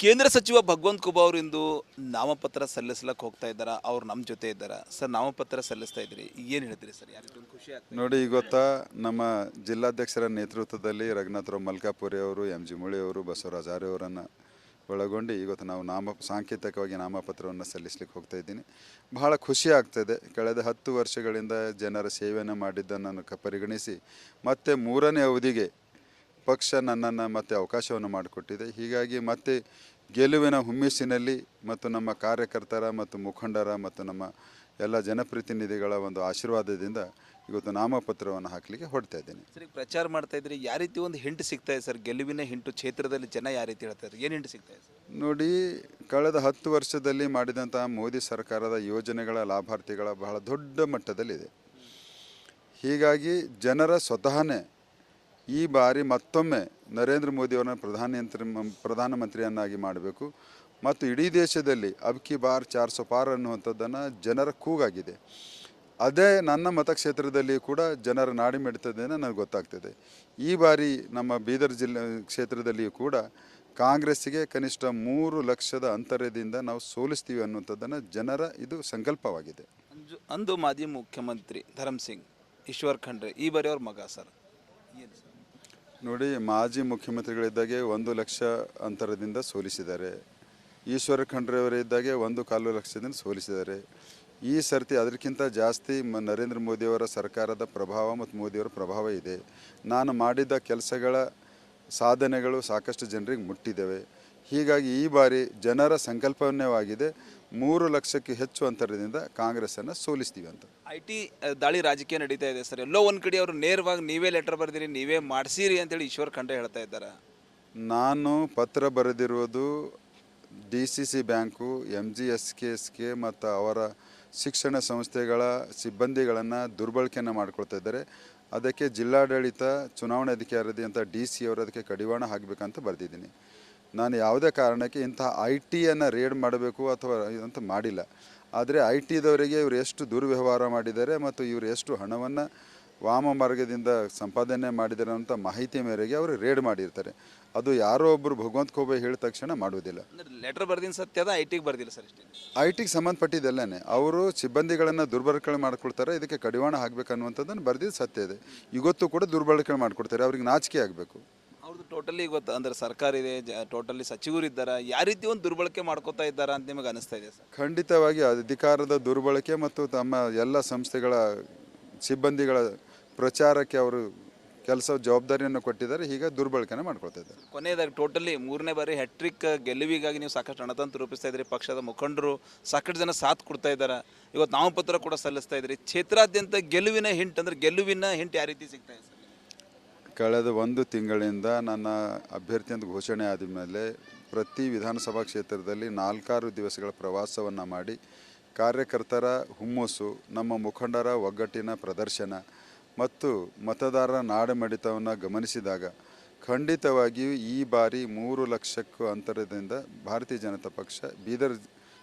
ಕೇಂದ್ರ ಸಚಿವ ಭಗವಂತ ಖೂಬಾ ಅವರು ಇಂದು ನಾಮಪತ್ರ ಸಲ್ಲಿಸ್ಲಕ್ಕೆ ಹೋಗ್ತಾ ಇದ್ದಾರಾ? ಅವ್ರು ನಮ್ಮ ಜೊತೆ ಇದ್ದಾರಾ ಸರ್? ನಾಮಪತ್ರ ಸಲ್ಲಿಸ್ತಾ ಇದ್ರಿ, ಏನು ಹೇಳ್ತೀರಿ ಸರ್? ಯಾರಿಗೂ ಖುಷಿ ಆಗ್ತದೆ? ನೋಡಿ, ಈ ಗೊತ್ತಾ, ನಮ್ಮ ಜಿಲ್ಲಾಧ್ಯಕ್ಷರ ನೇತೃತ್ವದಲ್ಲಿ ರಘುನಾಥರಾವ್ ಮಲ್ಕಾಪುರಿ ಅವರು, ಎಂ ಜಿ ಮುಳಿ ಅವರು, ಬಸವರಾಜ ಆರ್ಯ ಅವರನ್ನು ಒಳಗೊಂಡು ಇವತ್ತು ನಾವು ಸಾಂಕೇತಿಕವಾಗಿ ನಾಮಪತ್ರವನ್ನು ಸಲ್ಲಿಸಲಿಕ್ಕೆ ಹೋಗ್ತಾ ಇದ್ದೀನಿ. ಬಹಳ ಖುಷಿ ಆಗ್ತದೆ. ಕಳೆದ 10 ವರ್ಷಗಳಿಂದ ಜನರ ಸೇವೆಯನ್ನು ಮಾಡಿದ್ದನ್ನು ಪರಿಗಣಿಸಿ ಮತ್ತೆ 3ನೇ ಅವಧಿಗೆ ಪಕ್ಷ ನನ್ನನ್ನು ಮತ್ತೆ ಅವಕಾಶವನ್ನು ಮಾಡಿಕೊಟ್ಟಿದೆ. ಹೀಗಾಗಿ ಮತ್ತೆ ಗೆಲುವಿನ ಹುಮ್ಮಿಸಿನಲ್ಲಿ ಮತ್ತು ನಮ್ಮ ಕಾರ್ಯಕರ್ತರ ಮತ್ತು ಮುಖಂಡರ ಮತ್ತು ನಮ್ಮ ಎಲ್ಲ ಜನಪ್ರತಿನಿಧಿಗಳ ಒಂದು ಆಶೀರ್ವಾದದಿಂದ ಇವತ್ತು ನಾಮಪತ್ರವನ್ನು ಹಾಕಲಿಕ್ಕೆ ಹೊರಡ್ತಾ ಇದ್ದೀನಿ. ಸರಿ, ಪ್ರಚಾರ ಮಾಡ್ತಾ ಇದ್ರಿ, ಯಾವ ರೀತಿ ಒಂದು ಹಿಂಟು ಸಿಗ್ತಾ ಇದೆ ಸರ್? ಗೆಲುವಿನ ಹಿಂಟು ಕ್ಷೇತ್ರದಲ್ಲಿ ಜನ ಯಾವ ರೀತಿ ಹೇಳ್ತಾ ಇದ್ದಾರೆ, ಏನು ಹಿಂಟು ಸಿಗ್ತಾ ಇದೆ ಸರ್? ನೋಡಿ, ಕಳೆದ 10 ವರ್ಷದಲ್ಲಿ ಮಾಡಿದಂಥ ಮೋದಿ ಸರ್ಕಾರದ ಯೋಜನೆಗಳ ಲಾಭಾರ್ಥಿಗಳ ಬಹಳ ದೊಡ್ಡ ಮಟ್ಟದಲ್ಲಿದೆ. ಹೀಗಾಗಿ ಜನರ ಸ್ವತಃನೇ ಈ ಬಾರಿ ಮತ್ತೊಮ್ಮೆ ನರೇಂದ್ರ ಮೋದಿಯವರನ್ನು ಪ್ರಧಾನಮಂತ್ರಿಯನ್ನಾಗಿ ಮಾಡಬೇಕು ಮತ್ತು ಇಡೀ ದೇಶದಲ್ಲಿ ಅಬ್ ಕಿ ಬಾರ್ 400 ಪಾರ್ ಅನ್ನುವಂಥದ್ದನ್ನು ಜನರ ಕೂಗಾಗಿದೆ. ಅದೇ ನನ್ನ ಮತಕ್ಷೇತ್ರದಲ್ಲಿ ಕೂಡ ಜನರ ನಾಡಿ ಮಿಡಿತದೇನೆ ನನಗೆ ಗೊತ್ತಾಗ್ತದೆ. ಈ ಬಾರಿ ನಮ್ಮ ಬೀದರ್ ಜಿಲ್ಲೆ ಕ್ಷೇತ್ರದಲ್ಲಿಯೂ ಕೂಡ ಕಾಂಗ್ರೆಸ್ಸಿಗೆ ಕನಿಷ್ಠ 3 ಲಕ್ಷದ ಅಂತರದಿಂದ ನಾವು ಸೋಲಿಸ್ತೀವಿ ಅನ್ನುವಂಥದ್ದನ್ನು ಜನರ ಇದು ಸಂಕಲ್ಪವಾಗಿದೆ. ಅಂದು ಮಾಜಿ ಮುಖ್ಯಮಂತ್ರಿ ಧರಮ್ ಸಿಂಗ್ ಈಶ್ವರ್ ಖಂಡ್ರೆ ಈ ಬಾರಿ ಅವ್ರ ಮಗ ಸರ್, ಏನು ಸರ್? ನೋಡಿ, ಮಾಜಿ ಮುಖ್ಯಮಂತ್ರಿಗಳಿದ್ದಾಗೆ 1 ಲಕ್ಷ ಅಂತರದಿಂದ ಸೋಲಿಸಿದ್ದಾರೆ. ಈಶ್ವರ ಖಂಡ್ರೆ ಅವರಿದ್ದಾಗೆ 1.25 ಲಕ್ಷದಿಂದ ಸೋಲಿಸಿದ್ದಾರೆ. ಈ ಸರ್ತಿ ಅದಕ್ಕಿಂತ ಜಾಸ್ತಿ ನರೇಂದ್ರ ಮೋದಿಯವರ ಸರ್ಕಾರದ ಪ್ರಭಾವ ಮತ್ತು ಮೋದಿಯವರ ಪ್ರಭಾವ ಇದೆ. ನಾನು ಮಾಡಿದ ಕೆಲಸಗಳ ಸಾಧನೆಗಳು ಸಾಕಷ್ಟು ಜನರಿಗೆ ಮುಟ್ಟಿದ್ದೇವೆ. ಹೀಗಾಗಿ ಈ ಬಾರಿ ಜನರ ಸಂಕಲ್ಪನೇವಾಗಿದೆ, 3 ಲಕ್ಷಕ್ಕೆ ಹೆಚ್ಚು ಅಂತರದಿಂದ ಕಾಂಗ್ರೆಸ್ಸನ್ನು ಸೋಲಿಸ್ತೀವಿ ಅಂತ. IT ದಾಳಿ ರಾಜಕೀಯ ನಡೀತಾ ಇದೆ ಸರ್. ಎಲ್ಲೋ ಒಂದು ಕಡೆ ಅವರು ನೇರವಾಗಿ ನೀವೇ ಲೆಟರ್ ಬರೆದಿರಿ, ನೀವೇ ಮಾಡಿಸಿರಿ ಅಂತೇಳಿ ಈಶ್ವರ್ ಖಂಡ್ರೆ ಹೇಳ್ತಾ ಇದ್ದಾರೆ. ನಾನು ಪತ್ರ ಬರೆದಿರುವುದು DCC ಬ್ಯಾಂಕು, MGSK ಮತ್ತು ಅವರ ಶಿಕ್ಷಣ ಸಂಸ್ಥೆಗಳ ಸಿಬ್ಬಂದಿಗಳನ್ನು ದುರ್ಬಳಕೆಯನ್ನು ಮಾಡ್ಕೊಳ್ತಾ ಇದ್ದಾರೆ. ಅದಕ್ಕೆ ಜಿಲ್ಲಾಡಳಿತ ಚುನಾವಣಾ ಅಧಿಕಾರಿ ಅಂತ DC ಅವರು ಅದಕ್ಕೆ ಕಡಿವಾಣ ಹಾಕಬೇಕಂತ ಬರೆದಿದ್ದೀನಿ. ನಾನು ಯಾವುದೇ ಕಾರಣಕ್ಕೆ ಇಂತಹ IT ರೇಡ್ ಮಾಡಬೇಕು ಅಥವಾ ಅಂತ ಮಾಡಿಲ್ಲ. ಆದರೆ IT ಇವರು ಎಷ್ಟು ದುರ್ವ್ಯವಹಾರ ಮಾಡಿದ್ದಾರೆ ಮತ್ತು ಇವರು ಎಷ್ಟು ಹಣವನ್ನು ವಾಮ ಮಾರ್ಗದಿಂದ ಸಂಪಾದನೆ ಮಾಡಿದ್ದಾರೆ ಅಂತ ಮಾಹಿತಿ ಮೇರೆಗೆ ಅವರು ರೇಡ್ ಮಾಡಿರ್ತಾರೆ. ಅದು ಯಾರೋ ಒಬ್ಬರು ಭಗವಂತ ಖೂಬಾ ಹೇಳಿದ ತಕ್ಷಣ ಮಾಡುವುದಿಲ್ಲ. ಲೆಟರ್ ಬರ್ದಿನ ಸತ್ಯದ IT ಬರ್ದಿಲ್ಲ ಸರ್? IT ಸಂಬಂಧಪಟ್ಟಿದ್ದಲ್ಲೇ ಅವರು ಸಿಬ್ಬಂದಿಗಳನ್ನು ದುರ್ಬಳಕೆ ಮಾಡ್ಕೊಳ್ತಾರೆ. ಇದಕ್ಕೆ ಕಡಿವಾಣ ಹಾಕಬೇಕನ್ನುವಂಥದ್ದನ್ನು ಬರ್ದಿದ್ದು ಸತ್ಯ ಇದೆ. ಇವತ್ತು ಕೂಡ ದುರ್ಬಳಕೆ ಮಾಡಿಕೊಡ್ತಾರೆ. ಅವ್ರಿಗೆ ನಾಚಿಕೆ ಆಗಬೇಕು. ಅವ್ರದ್ದು ಟೋಟಲಿ ಗೊತ್ತು ಅಂದರೆ ಸರ್ಕಾರ ಇದೆ, ಟೋಟಲಿ ಸಚಿವರು ಇದ್ದಾರೆ, ಯಾವ ರೀತಿ ಒಂದು ದುರ್ಬಳಕೆ ಮಾಡ್ಕೋತಾ ಇದ್ದಾರೆ ಅಂತ ನಿಮಗೆ ಅನಿಸ್ತಾ ಇದೆ ಸರ್? ಖಂಡಿತವಾಗಿ ಅಧಿಕಾರದ ದುರ್ಬಳಕೆ ಮತ್ತು ತಮ್ಮ ಎಲ್ಲ ಸಂಸ್ಥೆಗಳ ಸಿಬ್ಬಂದಿಗಳ ಪ್ರಚಾರಕ್ಕೆ ಅವರು ಕೆಲಸ ಜವಾಬ್ದಾರಿಯನ್ನು ಕೊಟ್ಟಿದ್ದಾರೆ. ಹೀಗೆ ದುರ್ಬಳಕೆನ ಮಾಡ್ಕೊಳ್ತಾ ಇದ್ದಾರೆ. ಕೊನೆಯದಾಗಿ ಟೋಟಲಿ 3ನೇ ಬಾರಿ ಹ್ಯಾಟ್ರಿಕ್ ಗೆಲುವಿಗಾಗಿ ನೀವು ಸಾಕಷ್ಟು ಹಣತಂತು ರೂಪಿಸ್ತಾ ಇದ್ರಿ. ಪಕ್ಷದ ಮುಖಂಡರು ಸಾಕಷ್ಟು ಜನ ಸಾಥ್ ಕೊಡ್ತಾ ಇದ್ದಾರೆ. ಇವತ್ತು ನಾಮಪತ್ರ ಕೂಡ ಸಲ್ಲಿಸ್ತಾ ಇದ್ರಿ. ಕ್ಷೇತ್ರಾದ್ಯಂತ ಗೆಲುವಿನ ಹಿಂಟ್ ಅಂದರೆ ಗೆಲುವಿನ ಹಿಂಟ್ ಯಾವ ರೀತಿ ಸಿಗ್ತಾ ಇದೆ ಸರ್? ಕಳೆದ 1 ತಿಂಗಳಿಂದ ನನ್ನ ಅಭ್ಯರ್ಥಿ ಅಂತ ಘೋಷಣೆ ಆದ ಮೇಲೆ ಪ್ರತಿ ವಿಧಾನಸಭಾ ಕ್ಷೇತ್ರದಲ್ಲಿ 4-6 ದಿವಸಗಳ ಪ್ರವಾಸವನ್ನು ಮಾಡಿ ಕಾರ್ಯಕರ್ತರ ಹುಮ್ಮಸ್ಸು, ನಮ್ಮ ಮುಖಂಡರ ಒಗ್ಗಟ್ಟಿನ ಪ್ರದರ್ಶನ ಮತ್ತು ಮತದಾರರ ನಾಡಮಿಡಿತವನ್ನು ಗಮನಿಸಿದಾಗ ಖಂಡಿತವಾಗಿಯೂ ಈ ಬಾರಿ 3 ಲಕ್ಷಕ್ಕೂ ಅಂತರದಿಂದ ಭಾರತೀಯ ಜನತಾ ಪಕ್ಷ ಬೀದರ್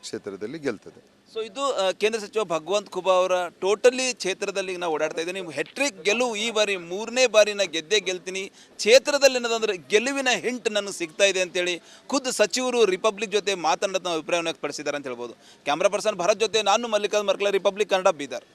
ಕ್ಷೇತ್ರದಲ್ಲಿ ಗೆಲ್ತದೆ. ಸೊ ಇದು ಕೇಂದ್ರ ಸಚಿವ ಭಗವಂತ ಖೂಬಾ ಅವರ ಟೋಟಲಿ ಕ್ಷೇತ್ರದಲ್ಲಿ ನಾವು ಓಡಾಡ್ತಾ ಇದ್ದೀನಿ. ಹೆಟ್ರಿಕ್ ಗೆಲುವು ಈ ಬಾರಿ 3ನೇ ಬಾರಿ ನಾ ಗೆಲ್ತೀನಿ, ಕ್ಷೇತ್ರದಲ್ಲಿ ಏನದಂದ್ರೆ ಗೆಲುವಿನ ಹಿಂಟ್ ನನಗೆ ಸಿಗ್ತಾ ಇದೆ ಅಂತೇಳಿ ಖುದ್ದು ಸಚಿವರು ರಿಪಬ್ಲಿಕ್ ಜೊತೆ ಮಾತನಾಡೋದನ್ನ ಅಭಿಪ್ರಾಯವನ್ನು ವ್ಯಕ್ತಪಡಿಸಿದ್ದಾರೆ ಅಂತ ಹೇಳ್ಬೋದು. ಕ್ಯಾಮ್ರಾ ಪರ್ಸನ್ ಭರತ್ ಜೊತೆ ನಾನು ಮಲ್ಲಿಕಾರ್ಜುನ್ ಮರ್ಕಲ, ರಿಪಬ್ಲಿಕ್ ಕನ್ನಡ, ಬೀದರ್.